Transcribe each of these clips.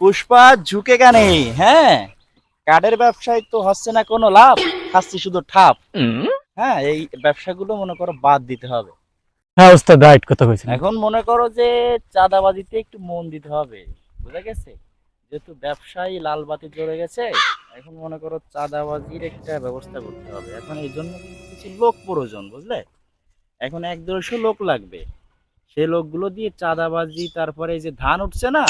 পুষ্পা ঝুঁকেগা নেই। হ্যাঁ, কার্ডের ব্যবসায় তো হচ্ছে না কোনো লাভ, খাচ্ছি শুধু ঠাপ। হ্যাঁ, এই ব্যবসাগুলো মনে করো বাদ দিতে হবে। হ্যাঁ ওস্তাদ, রাইট কথা কইছেন। এখন মনে করো যে চাঁদাবাজিতে একটু মন দিতে হবে, বুঝা গেছে? যেহেতু ব্যবসায়ী লাল বাতি জ্বলে গেছে, এখন মনে করো চাঁদাবাজির একটা ব্যবস্থা করতে হবে। এখন এই জন্য কিন্তু কিছু লোক প্রয়োজন, বুঝলে? এখন ১-১৫০ লোক লাগবে। সেই লোকগুলো দিয়ে চাঁদাবাজি, তারপরে এই যে ধান উঠছে না,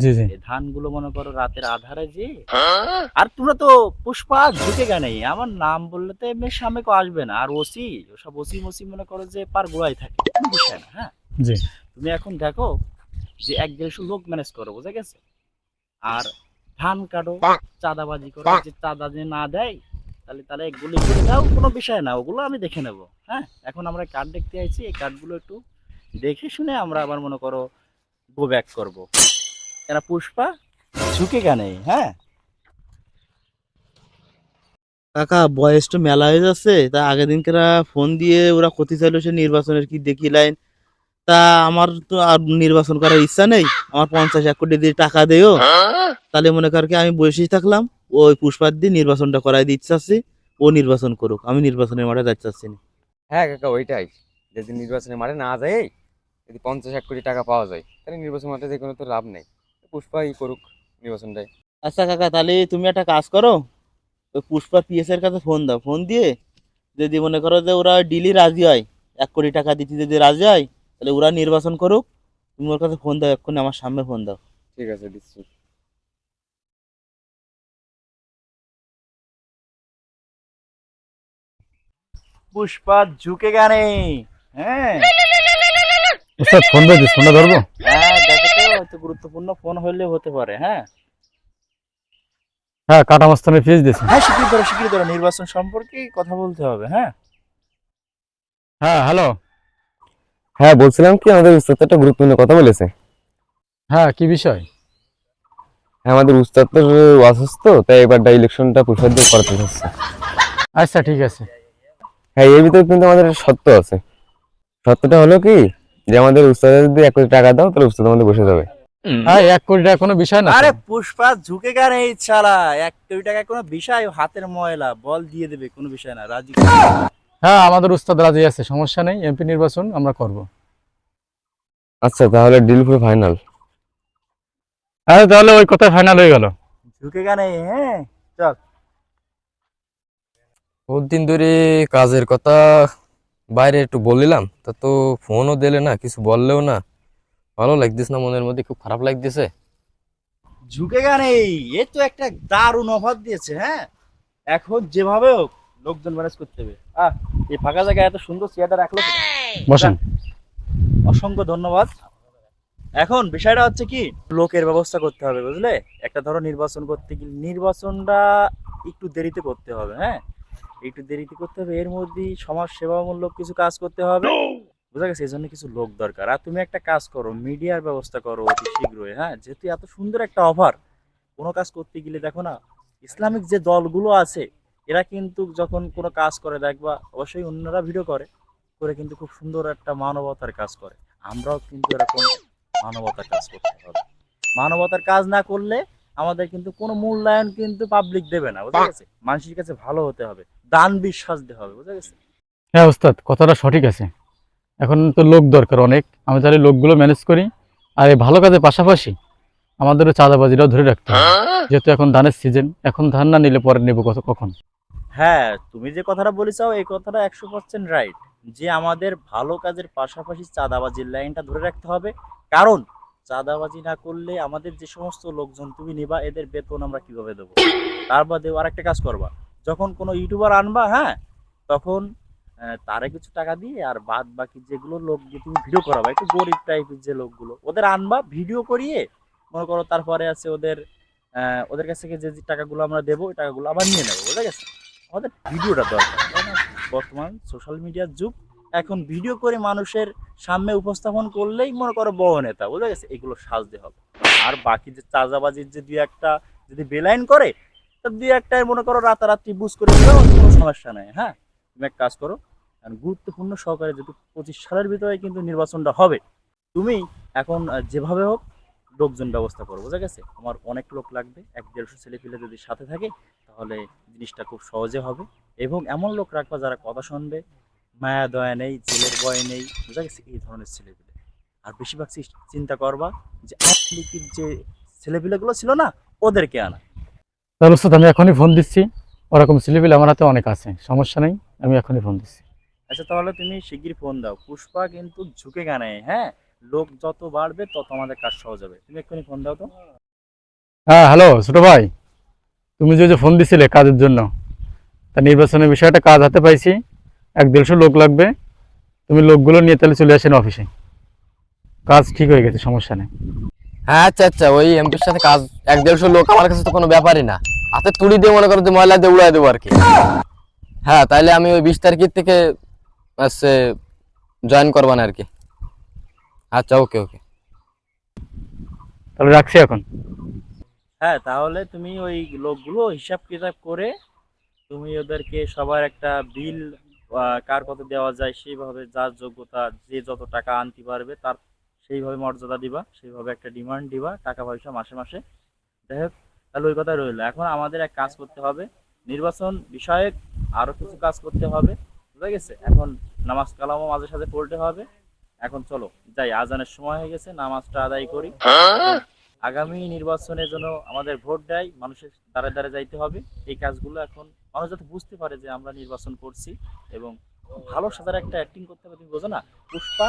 জি জি। এই ধানগুলো মনে করো রাতের আধারে যে, আর তোমরা তো পুষ্পা ঝুঁকে নেই, আমার নাম বললে তো এমনি সামনে কেউ আসবে না। আর ওসি, ওসব ওসি মসি মনে করো যে পার গোড়ায় থাকে, কোনো বিষয় না। হ্যাঁ, জি। তুমি এখন দেখো যে ১-১৫০ লোক ম্যানেজ করো, বুঝা গেছে? আর ধান কাটো, চাঁদাবাজি করো, যে চাঁদা যে না দেয় তাহলে তাহলে গুলি করে দাও, কোনো বিষয় না, ওগুলো আমি দেখে নেব। হ্যাঁ, এখন আমরা কার্ড দেখতে আইছি, এই কার্ডগুলো একটু দেখে শুনে আমরা আবার মনে করো গো ব্যাক করবো। এরা পুষ্পা ঝুঁকে নেই। হ্যাঁ কাকা, বয়স তো মেলা হয়ে যাচ্ছে। তা আগের দিনকেরা ফোন দিয়ে ওরা ক্ষতি চাইলো সে নির্বাচনের কি দেখি লাইন। তা আমার তো আর নির্বাচন করার ইচ্ছা নেই। আমার ৫০-১ কোটি দিয়ে টাকা দেও, তাহলে মনে কর কি আমি বসেই থাকলাম। ওই পুষ্পার দিয়ে নির্বাচনটা করাই দিতে চাচ্ছি। ও নির্বাচন করুক, আমি নির্বাচনের মাঠে যাইতে চাচ্ছি না। হ্যাঁ কাকা, ওইটাই। যদি নির্বাচনের মাঠে না যায়, যদি ৫০-১ কোটি টাকা পাওয়া যায়, তাহলে নির্বাচন মাঠে যে কোনো তো লাভ নেই। পুষ্পাই করুক নির্বাচনটাই। আচ্ছা কাকা, তাহলে তুমি একটা কাজ করো, ওই পুষ্পা পিএস এর কাছে ফোন দাও। ফোন দিয়ে যদি মনে করো যে ওরা ডিলি রাজি হয়, ১ কোটি টাকা দিতে যদি রাজি হয়, তাহলে ওরা নির্বাচন করুক। তুমি ওর কাছে ফোন দাও, এক্ষুনি আমার সামনে ফোন দাও। ঠিক আছে, দিচ্ছি। পুষ্পা ঝুঁকে নেই। হ্যাঁ ওস্তাদ ফোন দিয়েছিস, ফোনটা ধরবো? হ্যাঁ, দেখো তো হয়তো গুরুত্বপূর্ণ ফোন হইলে হতে পারে। হ্যাঁ হ্যাঁ, কাটা মাস্তানের ফিস দিয়েছি। হ্যাঁ, স্বীকৃতি ধরো, স্বীকৃতি ধরো, নির্বাচন সম্পর্কে কথা বলতে হবে। হ্যাঁ হ্যাঁ হ্যালো। হ্যাঁ, বলছিলাম কি, আমাদের উস্তাদ তো একটা গুরুত্বপূর্ণ কথা বলেছে। হ্যাঁ, কি বিষয়? হ্যাঁ, আমাদের উস্তাদ তো অসুস্থ, তাই এবারটা ইলেকশনটা পুষ্পার দিয়ে করাতে হচ্ছে। আচ্ছা ঠিক আছে। হ্যাঁ, এর ভিতরে কিন্তু আমাদের একটা সত্য আছে। সত্যটা হলো কি, যে আমাদের উস্তাদের যদি ১ কোটি টাকা দাও, তাহলে উস্তাদ আমাদের বসে যাবে। হ্যাঁ, ১ কোটি টাকা কোনো বিষয় না তো। আরে পুষ্পা ঝুঁকে নেই ছাড়া, ১ কোটি টাকা কোনো বিষয়? হাতের ময়লা, বল দিয়ে দেবে, কোনো বিষয় না, রাজি। হ্যাঁ, আমাদের উস্তাদ রাজি আছে, সমস্যা নেই, এমপি নির্বাচন আমরা করব। আচ্ছা, তাহলে ডিল পুরো ফাইনাল। হ্যাঁ, তাহলে ওই কথা ফাইনাল হয়ে গেল। ঝুঁকে নেই। হ্যাঁ চল। বহুত দিন ধরে কাজের কথা বাইরে একটু বললাম, তা তো ফোনও দিলে না, কিছু বললেও না। ভালো লাগতেছে না, মনের মধ্যে খুব খারাপ লাগতেছে। ঝুঁকে নেই, এ তো একটা দারুণ অফার দিয়েছে। হ্যাঁ, এখন যেভাবে হোক লোকজন ম্যানেজ করতে হবে। এই ফাঁকা জায়গায় এত সুন্দর চেয়ারটা রাখলো কে? বসেন। যাক, অসংখ্য ধন্যবাদ। এখন বিষয়টা হচ্ছে কি, লোকের ব্যবস্থা করতে হবে, বুঝলে? একটা ধরো নির্বাচন করতে গেলে নির্বাচনটা একটু দেরিতে করতে হবে। হ্যাঁ, একটু দেরিতে করতে হবে, এর মধ্যেই সমাজ সেবামূলক কিছু কাজ করতে হবে, বুঝা গেছে? এই জন্য কিছু লোক দরকার। আর তুমি একটা কাজ করো, মিডিয়ার ব্যবস্থা করো অতি শীঘ্রই। হ্যাঁ, যেহেতু এত সুন্দর একটা অফার, কোনো কাজ করতে গেলে দেখো না, ইসলামিক যে দলগুলো আছে, এরা কিন্তু যখন কোনো কাজ করে দেখবা, অবশ্যই অন্যরা ভিডিও করে করে কিন্তু খুব সুন্দর একটা মানবতার কাজ করে। আমরাও কিন্তু এরকম মানবতার কাজ করতে হবে। মানবতার কাজ না করলে আমাদের কিন্তু কোনো মূল্যায়ন কিন্তু পাবলিক দেবে না, বুঝা গেছে? মানুষের কাছে ভালো হতে হবে, দান বিশ্বাস দিতে হবে, বুঝা গেছে? হ্যাঁ ওস্তাদ, কথাটা সঠিক আছে। এখন তো লোক দরকার অনেক, আমি তাহলে লোকগুলো ম্যানেজ করি। আর এই ভালো কাজের পাশাপাশি আমাদেরও চাঁদাবাজিটাও ধরে রাখতে হবে, যেহেতু এখন ধানের সিজন। এখন ধান না নিলে পরে নেবো কখন? হ্যাঁ, তুমি যে কথাটা বলেছো এই কথাটা ১০০% রাইট, যে আমাদের ভালো কাজের পাশাপাশি চাঁদাবাজির লাইনটা ধরে রাখতে হবে। কারণ চাঁদাবাজি না করলে আমাদের যে সমস্ত লোকজন তুমি নিবা, এদের বেতন আমরা কিভাবে দেবো? তার বাদে আর একটা কাজ করবা, যখন কোনো ইউটিউবার আনবা, হ্যাঁ, তখন তারে কিছু টাকা দিয়ে আর বাদ বাকি যেগুলো লোক দিয়ে তুমি ভিডিও করাবা, একটু গরিব টাইপের যে লোকগুলো, ওদের আনবা ভিডিও করিয়ে, মনে করো তারপরে আছে ওদের ওদের কাছ থেকে যে যে টাকাগুলো আমরা দেবো, ওই টাকাগুলো আবার নিয়ে নেবো, বুঝা গেছে? আমাদের ভিডিওটা দরকার, তাই না? বর্তমান সোশ্যাল মিডিয়ার যুগ, এখন ভিডিও করে মানুষের সামনে উপস্থাপন করলেই মনে করো বড় নেতা, বুঝা গেছে? এগুলো সাজতে হবে। আর বাকি যে চাঁদাবাজির যে দুই একটা যদি বেলাইন করে, তা দুই একটাই মনে করো রাতারাতি বুঝ করে দিলেও কোনো সমস্যা নেই। হ্যাঁ, তুমি এক কাজ করো, আর গুরুত্বপূর্ণ সহকারে যেহেতু ২৫ সালের ভিতরে কিন্তু নির্বাচনটা হবে, তুমি এখন যেভাবে হোক লোকজন ব্যবস্থা করবো, বুঝা গেছে? আমার অনেক লোক লাগবে, 1-150 ছেলে পেলে যদি সাথে থাকে তাহলে জিনিসটা খুব সহজে হবে। এবং এমন লোক রাখবা যারা কথা শুনবে, মায়া দয়া নেই, ছেলের ভয় নেই, বুঝা গেছে? এই ধরনের ছেলেপিলে। আর বেশিরভাগ চিন্তা করবা যে আওয়ামী লীগের যে ছেলেপিলেগুলো ছিল না, ওদেরকে আনা। তাহলে ওস্তাদ আমি এখনই ফোন দিচ্ছি, ওরকম ছেলেপিলে আমার হাতে অনেক আছে, সমস্যা নেই, আমি এখনই ফোন দিচ্ছি। আচ্ছা তাহলে তুমি শিগগির ফোন দাও, পুষ্পা কিন্তু ঝুঁকে গানে, হ্যাঁ? লোক যত বাড়বে তত আমাদের কাজ সহজ হবে। তুমি এক্ষুনি ফোন দাও তো। হ্যাঁ হ্যালো ছোট ভাই, তুমি যে ফোন দিছিলে কাজের জন্য, তা নির্বাচনের বিষয়টা কাজ হাতে পাইছি, 1-150 লোক লাগবে, তুমি লোকগুলো নিয়ে তাহলে চলে আসেন অফিসে, কাজ ঠিক হয়ে গেছে, সমস্যা নেই। হ্যাঁ আচ্ছা আচ্ছা, ওই এমপির সাথে কাজ 1-150 লোক আমার কাছে তো কোনো ব্যাপারই না, হাতে তুলি দিয়ে মনে করো যে ময়লা দিয়ে উড়াই দেবো আর কি। হ্যাঁ তাইলে আমি ওই 20 তারিখের থেকে হচ্ছে জয়েন করবান আর কি। আচ্ছা ওকে ওকে। তাহলে রাখছি এখন। হ্যাঁ তাহলে তুমি ওই লোকগুলো হিসাব কিতাব করে তুমি ওদেরকে সবার একটা বিল, কার কত দেওয়া যায় সেইভাবে, যার যোগ্যতা, যে যত টাকা আনতে পারবে তার সেইভাবে মর্যাদা দিবা, সেইভাবে একটা ডিমান্ড দিবা টাকা পয়সা মাসে মাসে। যাই হোক, তাহলে ওই কথা রইলো। এখন আমাদের এক কাজ করতে হবে, নির্বাচন বিষয়ক আরো কিছু কাজ করতে হবে, বুঝা গেছে? এখন নামাজ কালামও মাঝে সাথে পড়তে হবে। এখন চলো যাই, আজানের সময় হয়ে গেছে, নামাজটা আদায় করি। আগামী নির্বাচনের জন্য আমাদের ভোট দেয় মানুষের দ্বারে দ্বারে যাইতে হবে। এই কাজগুলো এখন মানুষ যাতে বুঝতে পারে যে আমরা নির্বাচন করছি, এবং ভালো সাজার একটা অ্যাক্টিং করতে হবে। তুমি বোঝো না পুষ্পা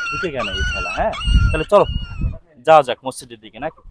ঢুকে কেন এই খেলা? হ্যাঁ তাহলে চলো যাওয়া যাক মসজিদের দিকে, নাকি?